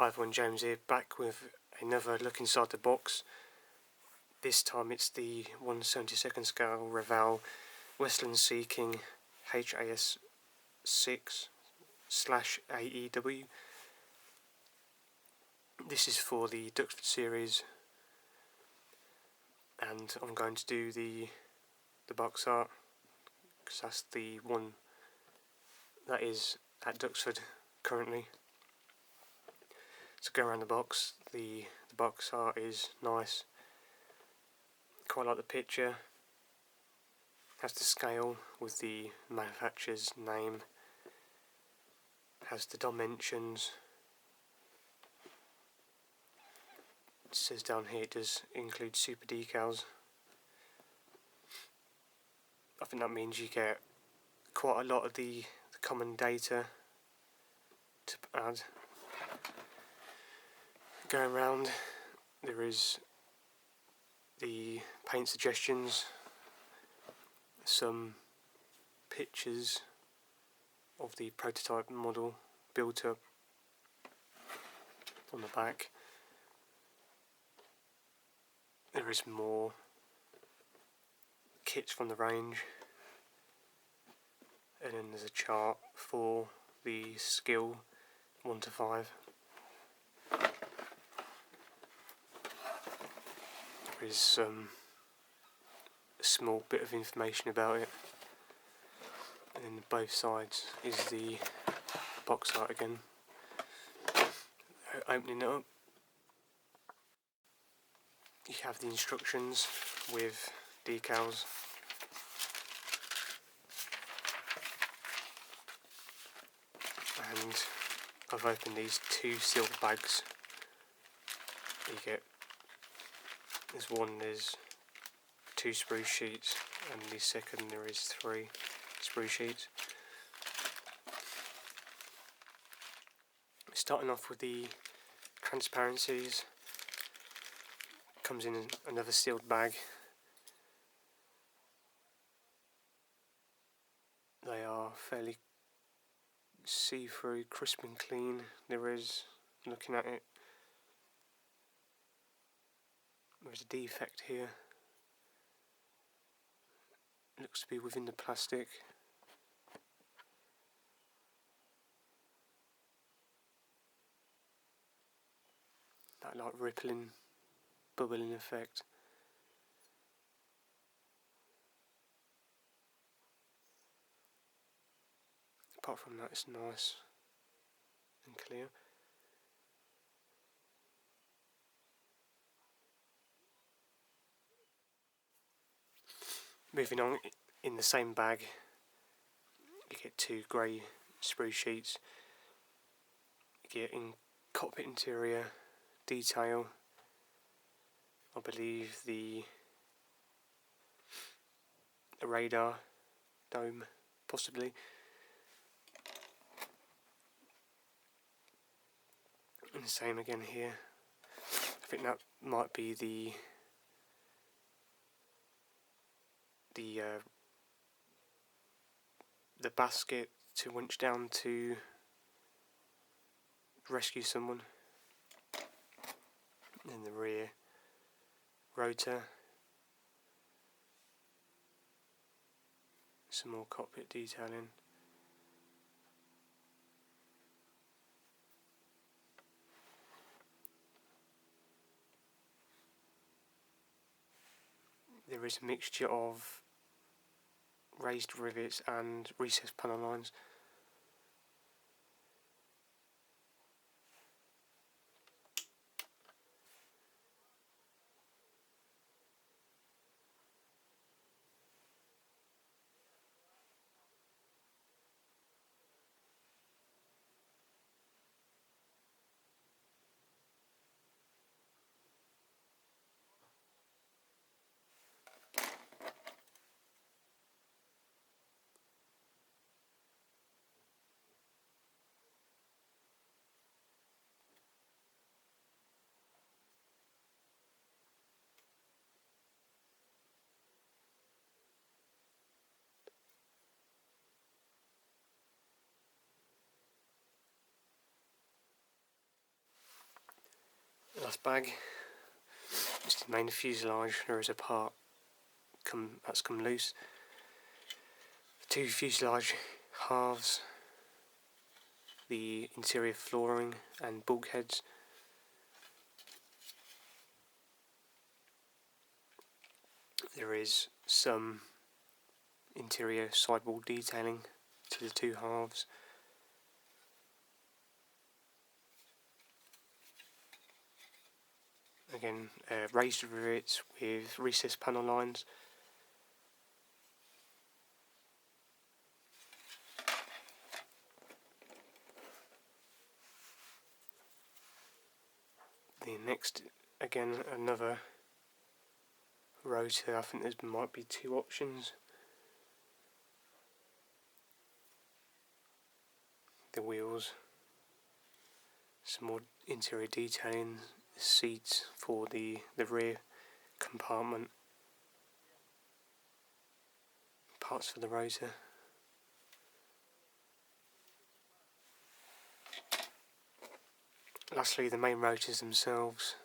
Hi everyone, James here, back with another look inside the box. This time it's the 1/72 scale Revell Westland Seeking HAS.6 / AEW. This is for the Duxford series, and I'm going to do the box art because that's the one that is at Duxford currently. So go around the box. The box art is nice. Quite like the picture. Has the scale with the manufacturer's name. Has the dimensions. It says down here it does include super decals. I think that means you get quite a lot of the common data to add. Going around, there is the paint suggestions, some pictures of the prototype model built up on the back. There is more kits from the range, and then there's a chart for the skill 1 to 5. There is a small bit of information about it, and then both sides is the box art again. Opening it up, you have the instructions with decals. And I've opened these 2 sealed bags. There's 2 sprue sheets, and the second there is 3 sprue sheets. Starting off with the transparencies, comes in another sealed bag. They are fairly see-through, crisp and clean. There is, looking at it, there's a defect here. It looks to be within the plastic. That like rippling, bubbling effect. Apart from that, it's nice and clear. Moving on, in the same bag, you get 2 grey sprue sheets. You get in cockpit interior detail. I believe the radar dome, possibly. And the same again here. I think that might be the basket to winch down to rescue someone. And then the rear rotor. Some more cockpit detailing. There is a mixture of raised rivets and recessed panel lines. Last bag. Just the main fuselage. There is a part that's come loose. 2 fuselage halves. The interior flooring and bulkheads. There is some interior sidewall detailing to the 2 halves. Again, raised rivets with recessed panel lines. The next, again, another rotor. I think there might be 2 options. The wheels, some more interior detailing, the seats for the rear compartment, parts for the rotor. Lastly, the main rotors themselves.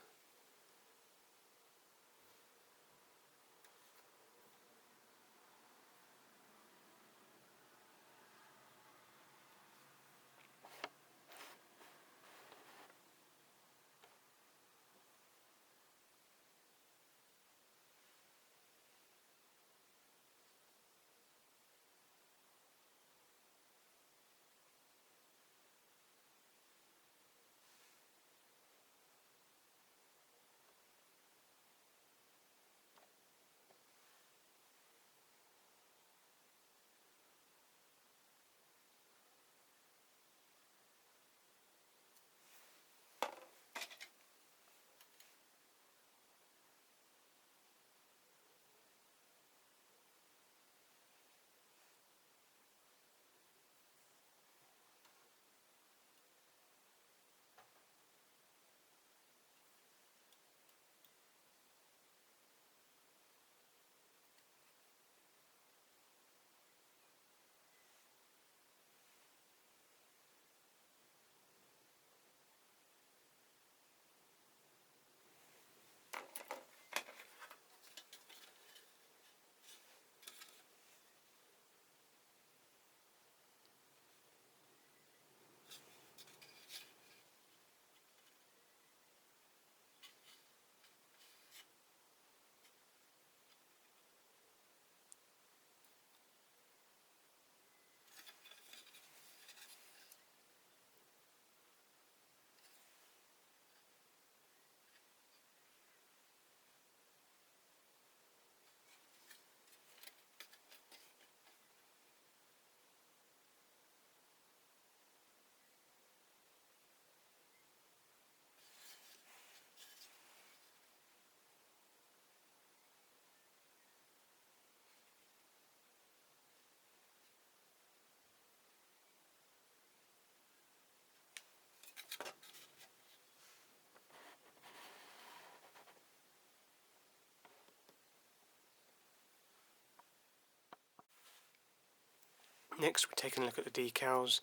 Next, we're taking a look at the decals.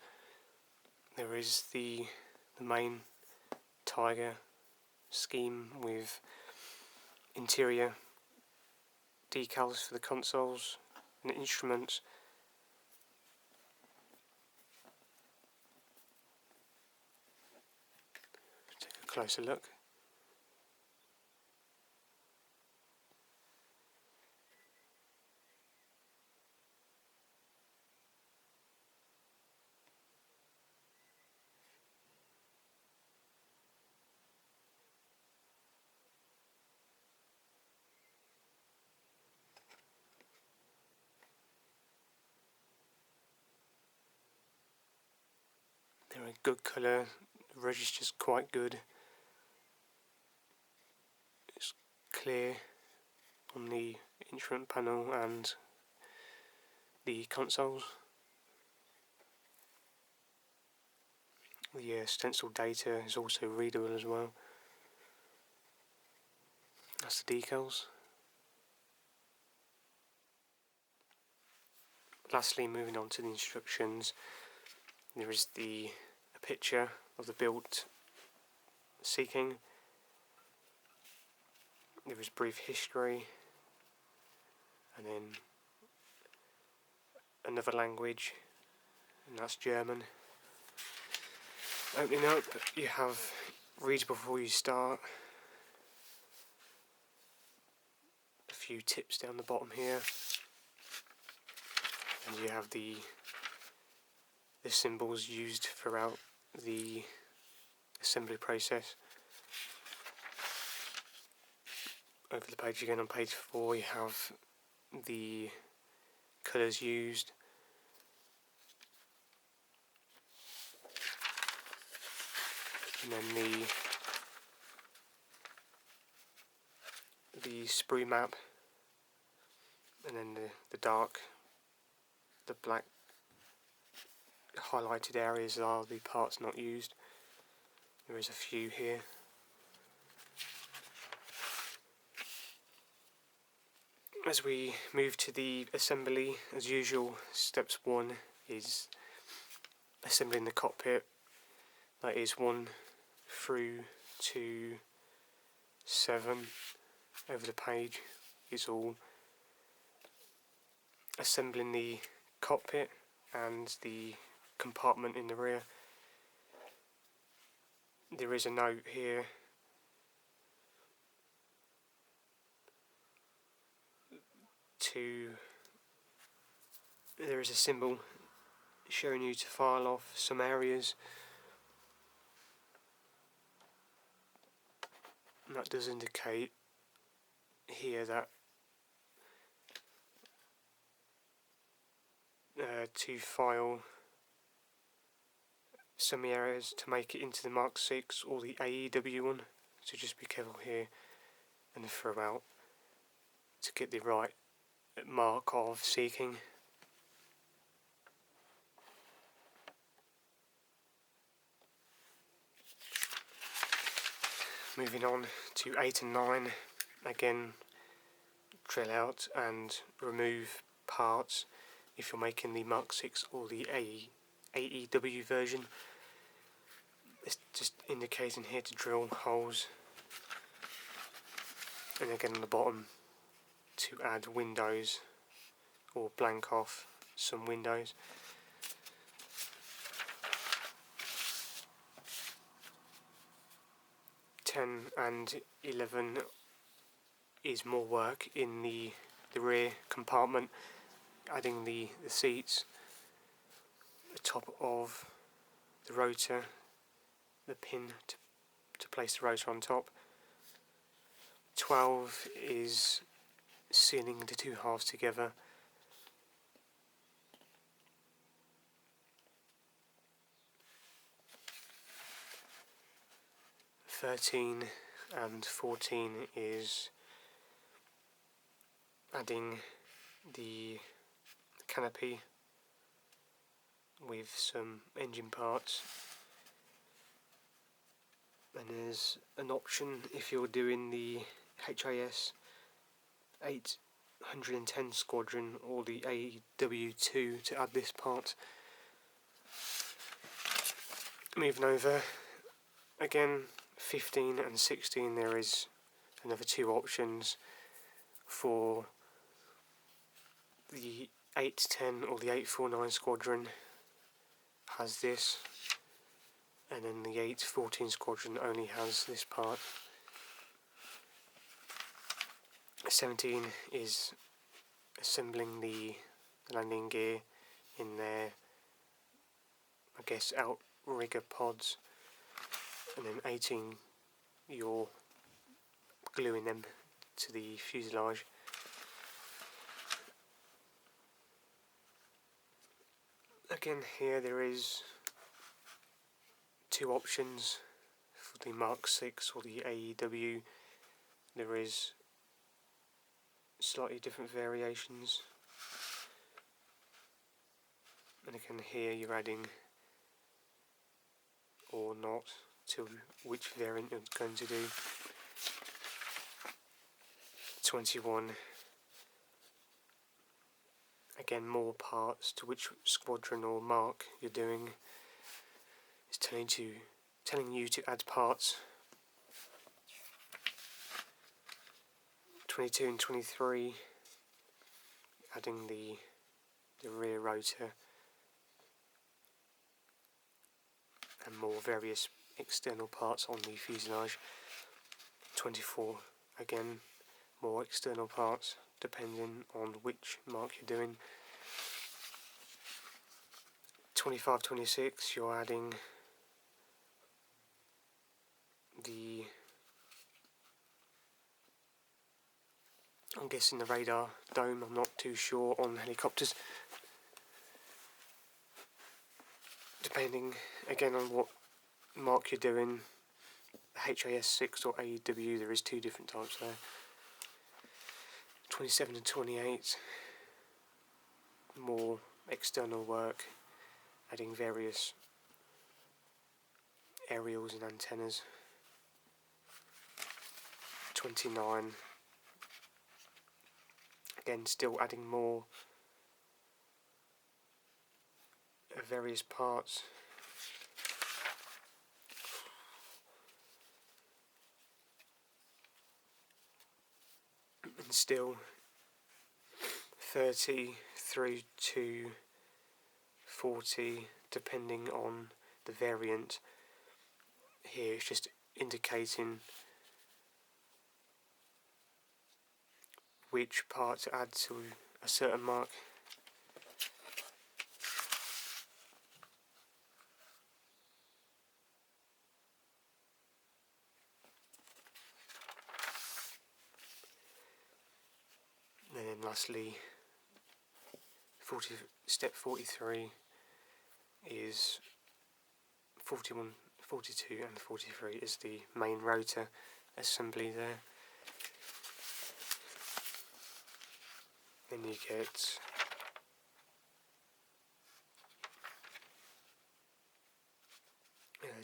There is the main Tiger scheme with interior decals for the consoles and instruments. Let's take a closer look. They're a good colour, the register's quite good. It's clear on the instrument panel and the consoles. The stencil data is also readable as well. That's the decals. Lastly, moving on to the instructions, there is a picture of the built seeking there is brief history, and then another language, and that's German. Opening up, you have read before you start, a few tips down the bottom here, and you have the symbols used throughout the assembly process. Over the page again, on page 4, you have the colours used, and then the sprue map, and then the black highlighted areas are the parts not used. There is a few here. As we move to the assembly, as usual, steps 1 is assembling the cockpit. That is 1 through to 7 over the page is all assembling the cockpit and the compartment in the rear. There is a note here there is a symbol showing you to file off some areas, and that does indicate here that to file some areas to make it into the Mark 6 or the AEW one, so just be careful here and throughout to get the right mark of seeking. Moving on to 8 and 9, again drill out and remove parts if you're making the Mark 6 or the AEW version. It's just indicating here to drill holes, and again on the bottom to add windows or blank off some windows. Ten and 11 is more work in the rear compartment, adding the seats, the top of the rotor, the pin to place the rotor on top. 12 is sealing the two halves together. 13 and 14 is adding the canopy with some engine parts, and there's an option if you're doing the HAS.6 squadron or the AEW2 to add this part. Moving over, again 15 and 16, there is another 2 options for the 810 or the 849 squadron has this, and then the 814 squadron only has this part. 17 is assembling the landing gear in their, I guess, outrigger pods, and then 18 you're gluing them to the fuselage. Again here there is 2 options for the Mark 6 or the AEW. There is slightly different variations, and again here you're adding or not to which variant you're going to do. 21, again more parts to which squadron or mark you're doing. It's telling you to add parts. 22 and 23, adding the rear rotor and more various external parts on the fuselage. 24, again, more external parts depending on which mark you're doing. 25, 26, you're adding I'm guessing the radar dome, I'm not too sure on helicopters. Depending again on what mark you're doing, HAS.6 or AEW, there is two different types there. 27 and 28, more external work, adding various aerials and antennas. 29, again still adding more various parts. And still 30 through to 40, depending on the variant. Here it's just indicating which part to add to a certain mark. And then lastly, step 43 is 41, 42 and 43 is the main rotor assembly there. Then you get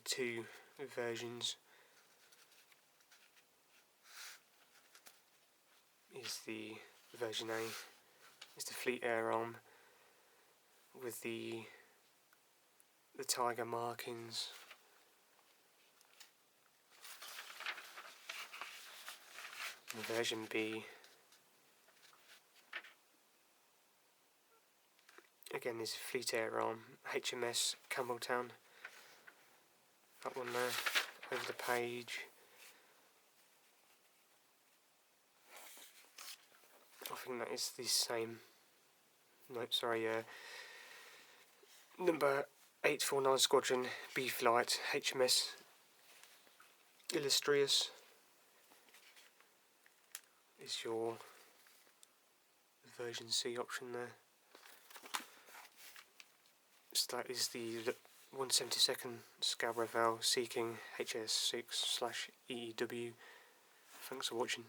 two versions. Is the version A, is the Fleet Air Arm with the Tiger markings. And version B, again, is Fleet Air Arm, HMS Campbelltown. That one there, over the page. I think that is the same. Nope, sorry, number 849 Squadron B Flight, HMS Illustrious is your version C option there. So that is the 172nd Scout Revell seeking HAS.6/EEW. Thanks for watching.